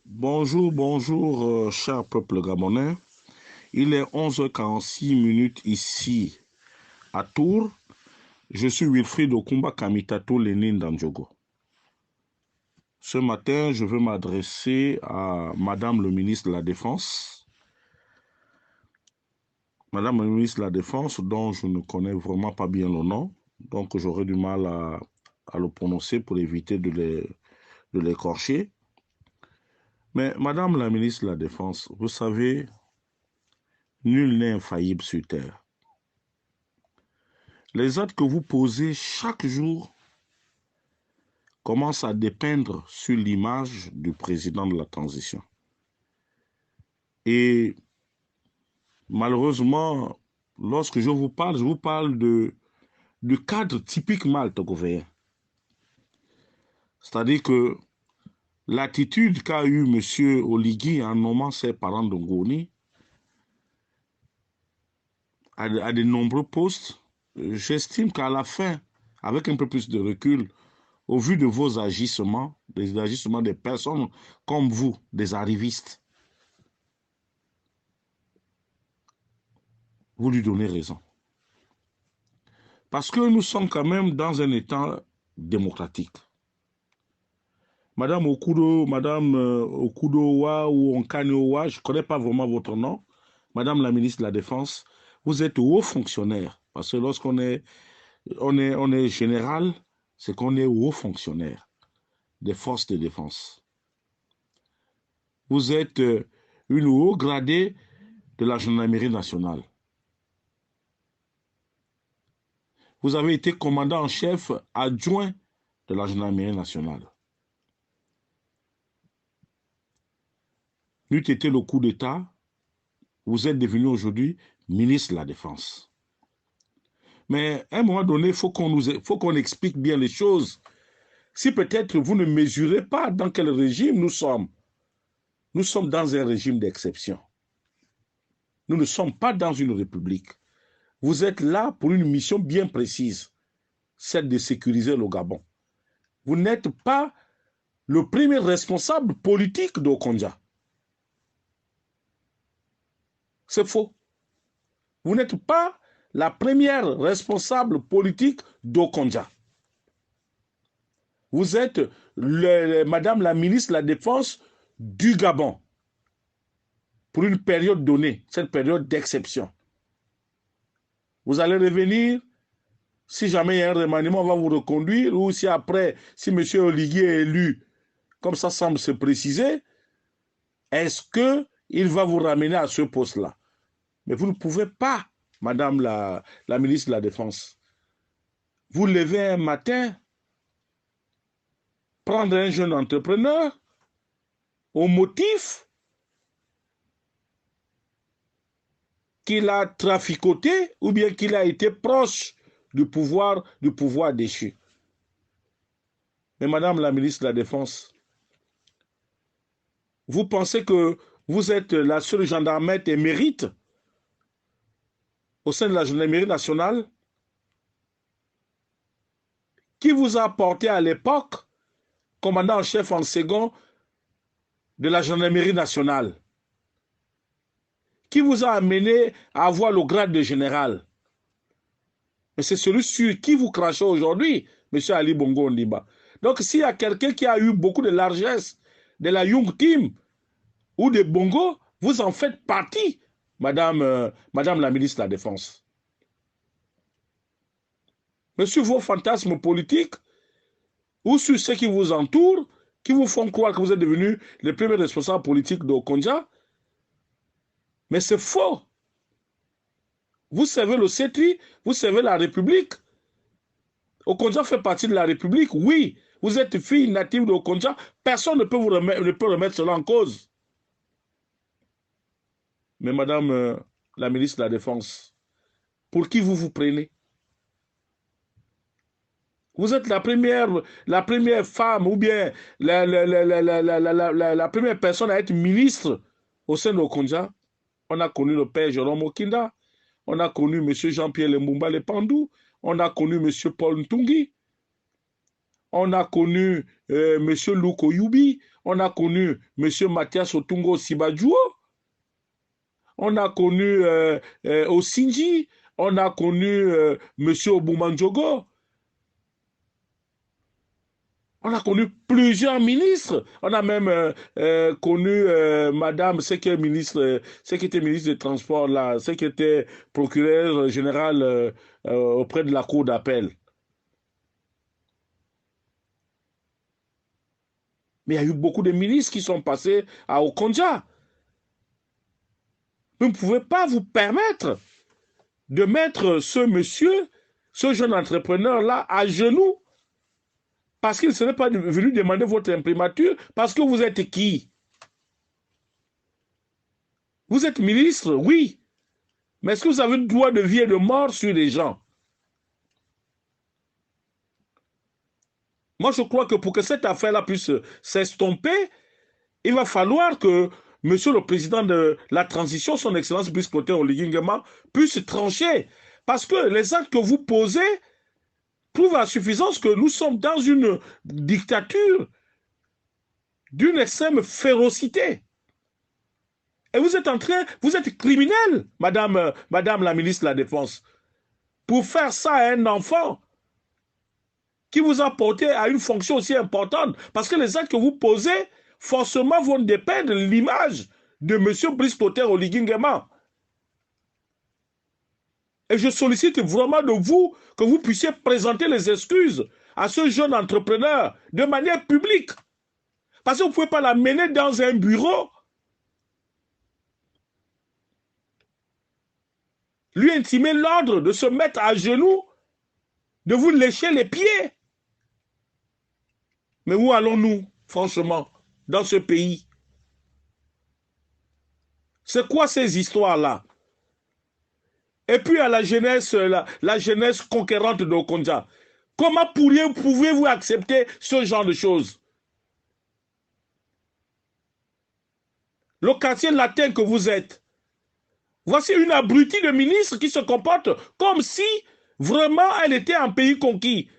Bonjour, bonjour, cher peuple gabonais. Il est 11h46 ici à Tours. Je suis Wilfried Okumba Kamitato Lénine Dandjogo. Ce matin, je veux m'adresser à Madame le ministre de la Défense. Madame le ministre de la Défense, dont je ne connais vraiment pas bien le nom, donc j'aurai du mal à le prononcer pour éviter de l'écorcher. Mais Madame la ministre de la Défense, vous savez, nul n'est infaillible sur Terre. Les actes que vous posez chaque jour commencent à dépeindre sur l'image du président de la transition. Et malheureusement, lorsque je vous parle du cadre typique maltogouvéen. C'est-à-dire que l'attitude qu'a eue M. Oligui en nommant ses parents de Ngoni à de nombreux postes, j'estime qu'à la fin, avec un peu plus de recul, au vu de vos agissements, des agissements des personnes comme vous, des arrivistes, vous lui donnez raison. Parce que nous sommes quand même dans un État démocratique. Madame Okudowa ou Onkaneowa, je ne connais pas vraiment votre nom, Madame la ministre de la Défense, vous êtes haut fonctionnaire. Parce que lorsqu'on est, on est général, c'est qu'on est haut fonctionnaire des forces de défense. Vous êtes une haut gradée de la gendarmerie nationale. Vous avez été commandant en chef adjoint de la gendarmerie nationale. N'eût été le coup d'État, vous êtes devenu aujourd'hui ministre de la Défense. Mais à un moment donné, il faut qu'on explique bien les choses. Si peut-être vous ne mesurez pas dans quel régime nous sommes dans un régime d'exception. Nous ne sommes pas dans une république. Vous êtes là pour une mission bien précise, celle de sécuriser le Gabon. Vous n'êtes pas le premier responsable politique d'Okonja. C'est faux. Vous n'êtes pas la première responsable politique d'Okonja. Vous êtes Madame la ministre de la Défense du Gabon pour une période donnée, cette période d'exception. Vous allez revenir, si jamais il y a un remaniement, on va vous reconduire, ou si après, si M. Oligui est élu, comme ça semble se préciser, est-ce qu'il va vous ramener à ce poste-là? Mais vous ne pouvez pas, Madame la ministre de la Défense. Vous levez un matin, prendre un jeune entrepreneur au motif qu'il a traficoté ou bien qu'il a été proche du pouvoir déchu. Mais Madame la ministre de la Défense, vous pensez que vous êtes la seule gendarmette émérite au sein de la gendarmerie nationale qui vous a porté à l'époque commandant en chef en second de la gendarmerie nationale, qui vous a amené à avoir le grade de général. Mais c'est celui sur qui vous crachez aujourd'hui, M. Ali Bongo Ondimba. Donc s'il y a quelqu'un qui a eu beaucoup de largesse de la Young Team ou de Bongo, vous en faites partie, Madame la ministre de la Défense. Mais sur vos fantasmes politiques ou sur ceux qui vous entourent, qui vous font croire que vous êtes devenu le premier responsable politique d'Okonja, mais c'est faux. Vous servez le CETRI, vous servez la République. Okonja fait partie de la République, oui. Vous êtes fille native d'Okonja, personne ne peut remettre cela en cause. Mais Madame la ministre de la Défense, pour qui vous vous prenez? Vous êtes la première femme ou bien la première personne à être ministre au sein d'Okonja. On a connu le père Jérôme Okinda, on a connu M. Jean-Pierre Lemumba Lepandou, on a connu M. Paul Ntungi. on a connu M. Luko Yubi, on a connu M. Mathias Otungo Sibadjouo, on a connu Osinji, on a connu M. Obumanjogo, on a connu plusieurs ministres. On a même connu Madame, ce qui était ministre des Transports, là, ce qui était procureur général auprès de la Cour d'appel. Mais il y a eu beaucoup de ministres qui sont passés à Okonja. Vous ne pouvez pas vous permettre de mettre ce monsieur, ce jeune entrepreneur-là, à genoux parce qu'il ne serait pas venu demander votre imprimature, parce que vous êtes qui? Vous êtes ministre, oui. Mais est-ce que vous avez le droit de vie et de mort sur les gens? Moi, je crois que pour que cette affaire-là puisse s'estomper, il va falloir que Monsieur le Président de la transition, son Excellence Brice Clotaire Oligui Nguema, puisse trancher. Parce que les actes que vous posez prouve à suffisance que nous sommes dans une dictature d'une extrême férocité. Et vous êtes criminel, madame la ministre de la Défense, pour faire ça à un enfant qui vous a porté à une fonction aussi importante. Parce que les actes que vous posez, forcément, vont dépendre de l'image de M. Brice Clotaire Oligui Nguema. Et je sollicite vraiment de vous que vous puissiez présenter les excuses à ce jeune entrepreneur de manière publique. Parce que vous ne pouvez pas l'amener dans un bureau, lui intimer l'ordre de se mettre à genoux, de vous lécher les pieds. Mais où allons-nous, franchement, dans ce pays? C'est quoi ces histoires-là? Et puis à la jeunesse, la jeunesse conquérante d'Okonja, comment pouvez-vous accepter ce genre de choses? Le quartier latin que vous êtes, voici une abrutie de ministre qui se comporte comme si vraiment elle était un pays conquis.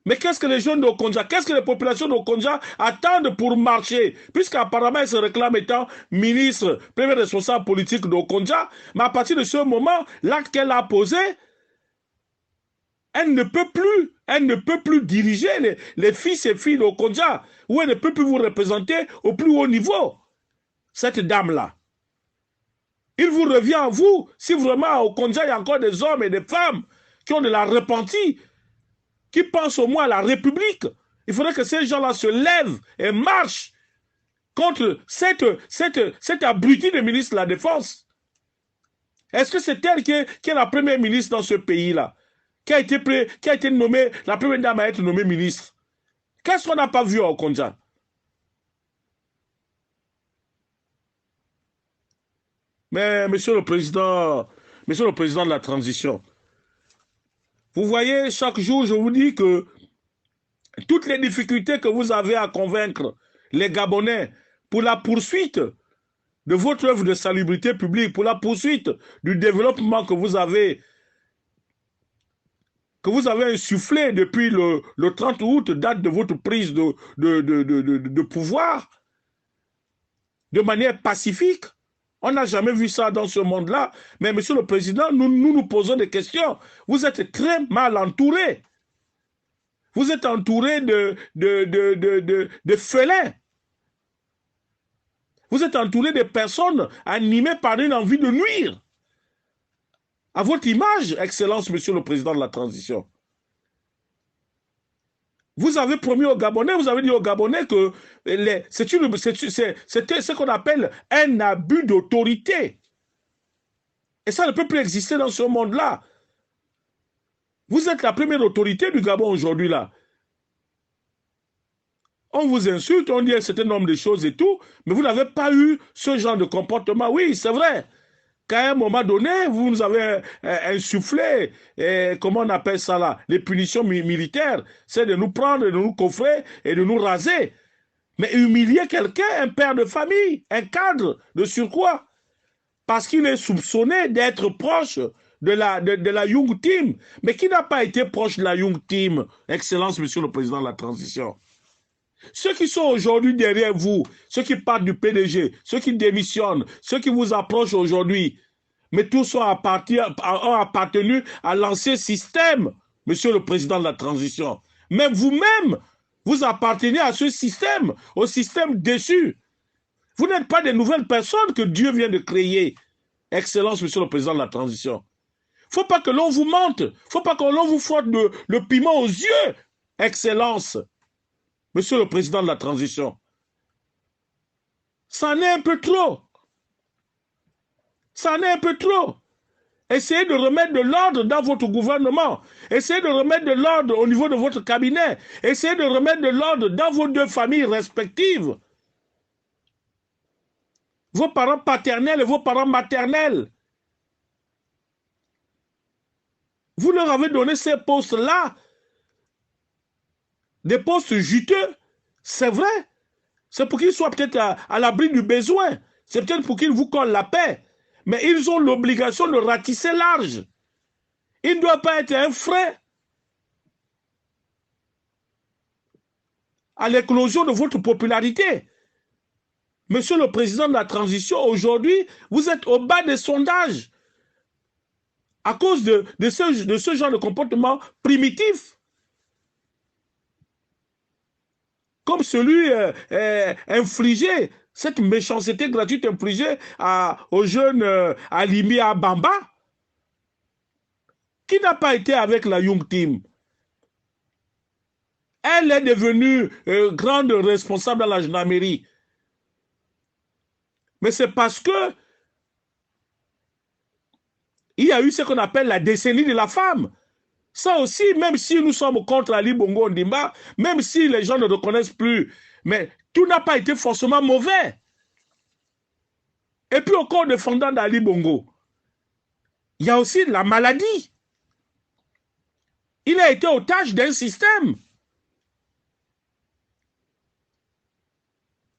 Mais qu'est-ce que les jeunes d'Okonja, qu'est-ce que les populations d'Okonja attendent pour marcher? Puisqu'apparemment, elle se réclame étant ministre, premier responsable politique d'Okonja, mais à partir de ce moment, l'acte qu'elle a posé, elle ne peut plus diriger les fils et filles d'Okonja, ou elle ne peut plus vous représenter au plus haut niveau. Cette dame-là. Il vous revient à vous, si vraiment au Okonja, il y a encore des hommes et des femmes qui ont de la repentie, qui pensent au moins à la République. Il faudrait que ces gens-là se lèvent et marchent contre cette abrutie de ministre de la Défense. Est-ce que c'est elle qui est la première ministre dans ce pays-là, qui a été nommée, la première dame à être nommée ministre? Qu'est-ce qu'on n'a pas vu au Okonja? Mais monsieur le président de la transition, vous voyez, chaque jour, je vous dis que toutes les difficultés que vous avez à convaincre les Gabonais pour la poursuite de votre œuvre de salubrité publique, pour la poursuite du développement que vous avez insufflé depuis le 30 août, date de votre prise de pouvoir, de manière pacifique. On n'a jamais vu ça dans ce monde-là. Mais monsieur le président, nous posons des questions. Vous êtes très mal entouré. Vous êtes entouré de félins. Vous êtes entouré de personnes animées par une envie de nuire à votre image, Excellence, monsieur le président de la transition. Vous avez promis aux Gabonais, vous avez dit aux Gabonais que c'était ce qu'on appelle un abus d'autorité. Et ça ne peut plus exister dans ce monde-là. Vous êtes la première autorité du Gabon aujourd'hui, là. On vous insulte, on dit un certain nombre de choses et tout, mais vous n'avez pas eu ce genre de comportement. Oui, c'est vrai. Qu'à un moment donné, vous nous avez insufflé, comment on appelle ça là, les punitions militaires, c'est de nous prendre, de nous coffrer et de nous raser. Mais humilier quelqu'un, un père de famille, un cadre de surcroît, parce qu'il est soupçonné d'être proche de la Young Team. Mais qui n'a pas été proche de la Young Team, Excellence, Monsieur le Président de la Transition? Ceux qui sont aujourd'hui derrière vous, ceux qui partent du PDG, ceux qui démissionnent, ceux qui vous approchent aujourd'hui, mais tous ont appartenu à l'ancien système, Monsieur le Président de la Transition. Même vous-même, vous appartenez à ce système, au système déçu. Vous n'êtes pas des nouvelles personnes que Dieu vient de créer. Excellence, Monsieur le Président de la Transition. Il ne faut pas que l'on vous mente. Il ne faut pas que l'on vous frotte le piment aux yeux. Excellence, Monsieur le Président de la Transition. Ça en est un peu trop. Ça en est un peu trop. Essayez de remettre de l'ordre dans votre gouvernement. Essayez de remettre de l'ordre au niveau de votre cabinet. Essayez de remettre de l'ordre dans vos deux familles respectives. Vos parents paternels et vos parents maternels. Vous leur avez donné ces postes-là. Des postes juteux. C'est vrai. C'est pour qu'ils soient peut-être à l'abri du besoin. C'est peut-être pour qu'ils vous collent la paix. Mais ils ont l'obligation de ratisser large. Il ne doit pas être un frein à l'éclosion de votre popularité. Monsieur le Président de la Transition, aujourd'hui, vous êtes au bas des sondages à cause de ce genre de comportement primitif. Comme celui infligé, cette méchanceté gratuite infligée au jeune Alimi Abamba, qui n'a pas été avec la Young Team. Elle est devenue grande responsable dans la gendarmerie. Mais c'est parce que il y a eu ce qu'on appelle la décennie de la femme. Ça aussi, même si nous sommes contre Ali Bongo Ondimba, même si les gens ne reconnaissent plus, mais tout n'a pas été forcément mauvais. Et puis au corps défendant d'Ali Bongo, il y a aussi la maladie. Il a été otage d'un système.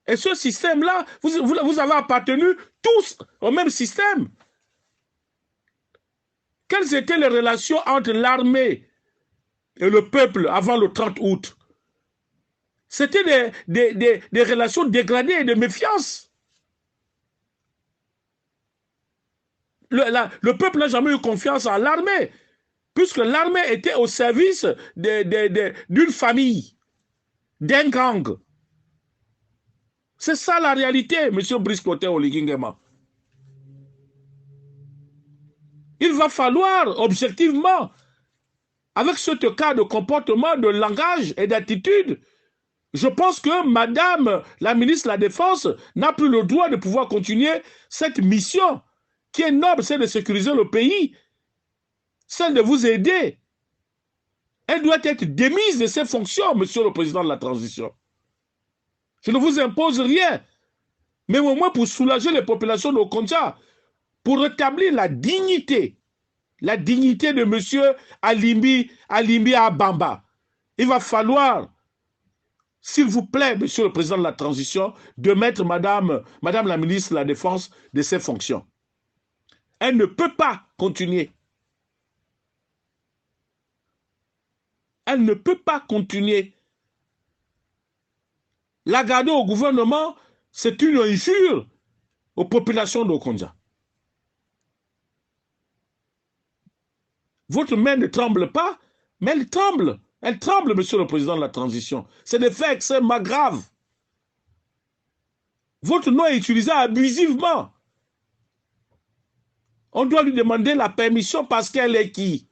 Et ce système-là, vous avez appartenu tous au même système. Quelles étaient les relations entre l'armée et le peuple avant le 30 août? C'était des relations dégradées et de méfiance. Le peuple n'a jamais eu confiance en l'armée, puisque l'armée était au service d'une famille, d'un gang. C'est ça la réalité, M. Brice Clotaire Oligui-Nguema. Il va falloir, objectivement, avec ce cas de comportement, de langage et d'attitude, je pense que Madame la ministre de la Défense n'a plus le droit de pouvoir continuer cette mission qui est noble, c'est de sécuriser le pays, celle de vous aider. Elle doit être démise de ses fonctions, Monsieur le Président de la Transition. Je ne vous impose rien, mais au moins pour soulager les populations de Okonja, pour rétablir la dignité de M. Alimi Abamba. Il va falloir, s'il vous plaît, Monsieur le Président de la Transition, de mettre Madame la ministre de la Défense de ses fonctions. Elle ne peut pas continuer. Elle ne peut pas continuer. La garder au gouvernement, c'est une injure aux populations d'Okonja. Votre main ne tremble pas, mais elle tremble. Elle tremble, Monsieur le Président de la Transition. C'est des faits extrêmement graves. Votre nom est utilisé abusivement. On doit lui demander la permission parce qu'elle est qui?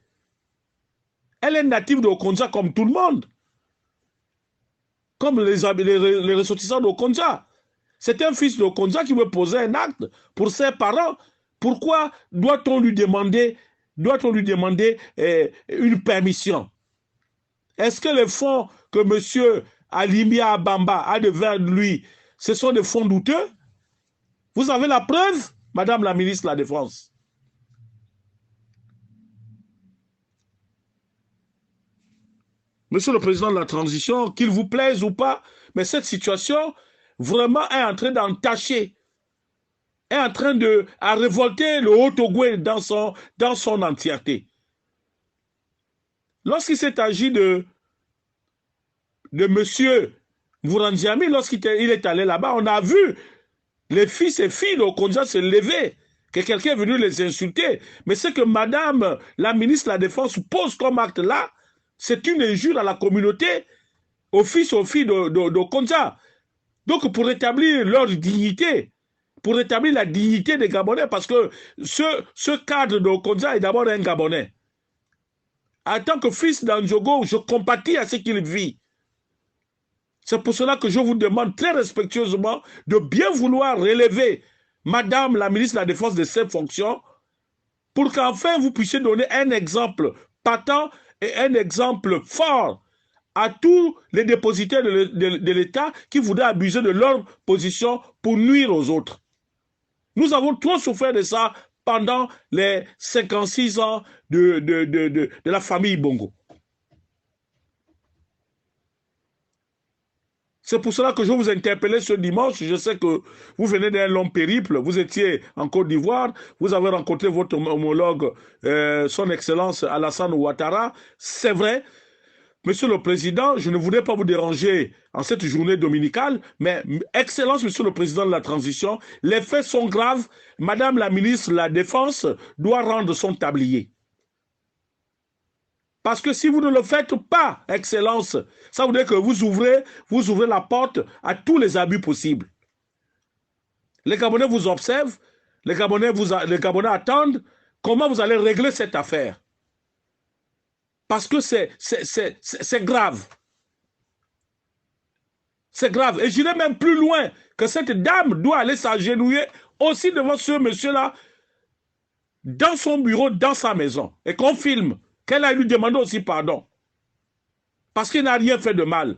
Elle est native d'Okonja comme tout le monde. Comme les ressortissants d'Okonja. C'est un fils d'Okonja qui veut poser un acte pour ses parents. Pourquoi doit-on lui demander une permission? Est-ce que les fonds que M. Alimi Abamba a devant lui, ce sont des fonds douteux? Vous avez la preuve, Madame la ministre de la Défense? Monsieur le Président de la Transition, qu'il vous plaise ou pas, mais cette situation vraiment est en train d'entacher est en train de révolter le Haut-Togo dans son entièreté. Lorsqu'il s'est agi de M. Mourandiami, lorsqu'il est allé là-bas, on a vu les fils et filles de Okonja se lever, que quelqu'un est venu les insulter. Mais ce que madame la ministre de la Défense pose comme acte là, c'est une injure à la communauté, aux fils et aux filles d'Okonja. Donc pour rétablir leur dignité, pour rétablir la dignité des Gabonais, parce que ce cadre d'Okonja est d'abord un Gabonais. En tant que fils d'Andjogo, je compatis à ce qu'il vit. C'est pour cela que je vous demande très respectueusement de bien vouloir relever madame la ministre de la Défense de ses fonctions pour qu'enfin vous puissiez donner un exemple patent et un exemple fort à tous les dépositaires de l'État qui voudraient abuser de leur position pour nuire aux autres. Nous avons trop souffert de ça pendant les 56 ans de la famille Bongo. C'est pour cela que je vous interpellais ce dimanche. Je sais que vous venez d'un long périple. Vous étiez en Côte d'Ivoire. Vous avez rencontré votre homologue, son Excellence Alassane Ouattara. C'est vrai. Monsieur le Président, je ne voudrais pas vous déranger en cette journée dominicale, mais Excellence, Monsieur le Président de la Transition, les faits sont graves. Madame la ministre de la Défense doit rendre son tablier. Parce que si vous ne le faites pas, Excellence, ça veut dire que vous ouvrez la porte à tous les abus possibles. Les Gabonais vous observent, les Gabonais attendent comment vous allez régler cette affaire. Parce que c'est grave. C'est grave. Et j'irai même plus loin que cette dame doit aller s'agenouiller aussi devant ce monsieur-là dans son bureau, dans sa maison. Et qu'on filme. Qu'elle a lui demandé aussi pardon. Parce qu'il n'a rien fait de mal.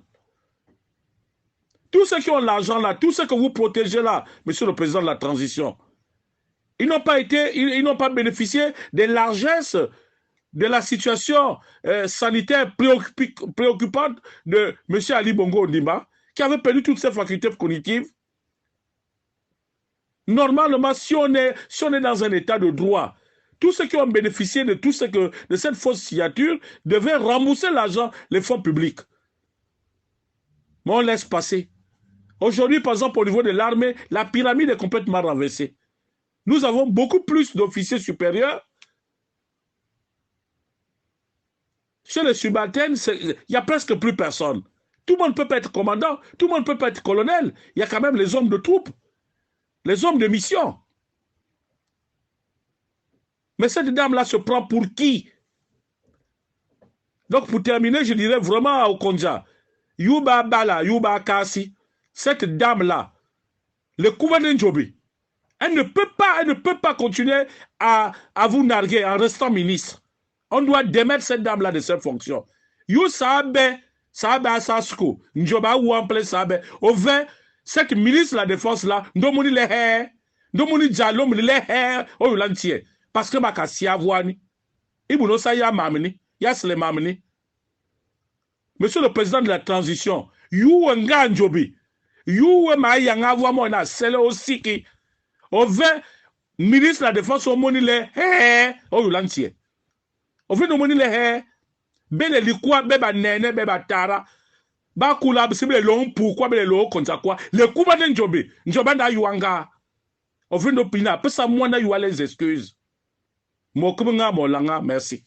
Tous ceux qui ont l'argent là, tous ceux que vous protégez là, monsieur le président de la transition, ils n'ont pas bénéficié des largesses de la situation sanitaire préoccupante de M. Ali Bongo Ondimba, qui avait perdu toutes ses facultés cognitives. Normalement, si on est dans un état de droit, tous ceux qui ont bénéficié de cette fausse signature devaient rembourser l'argent, les fonds publics. Mais on laisse passer. Aujourd'hui, par exemple, au niveau de l'armée, la pyramide est complètement renversée. Nous avons beaucoup plus d'officiers supérieurs. Chez les subalternes, il n'y a presque plus personne. Tout le monde ne peut pas être commandant, tout le monde ne peut pas être colonel. Il y a quand même les hommes de troupes, les hommes de mission. Mais cette dame-là se prend pour qui? Donc pour terminer, je dirais vraiment à Okonja, Yuba Bala, Yuba Kasi, cette dame-là, le Kouvanen Djobi, elle ne peut pas continuer à vous narguer en restant ministre. On doit démettre cette dame-là de ses fonctions. You sabe Sasko, Njoba ou en plein sabe. Au 20, cette ministre de la Défense-là, Ndomoni le hair, Ndomoni Djalom le hair, oh l'entier. Parce que ma kassi avoine, Ibuno sa ya mamini, yasle mamini. Monsieur le président de la transition, you nga Njobi, you ma yang avoine na sele aussi qui, au 20, ministre de la Défense, au moni le hair, oh l'entier. Au 20, moni le hair, bele likwa beba nene beba tara, ba kula bisibe long pourquoi bele lo konta quoi, le kuba de Njobi, Njoba na yuanga. Au 20 d'opina, peu ça moi na yuwa les excuses. Merci.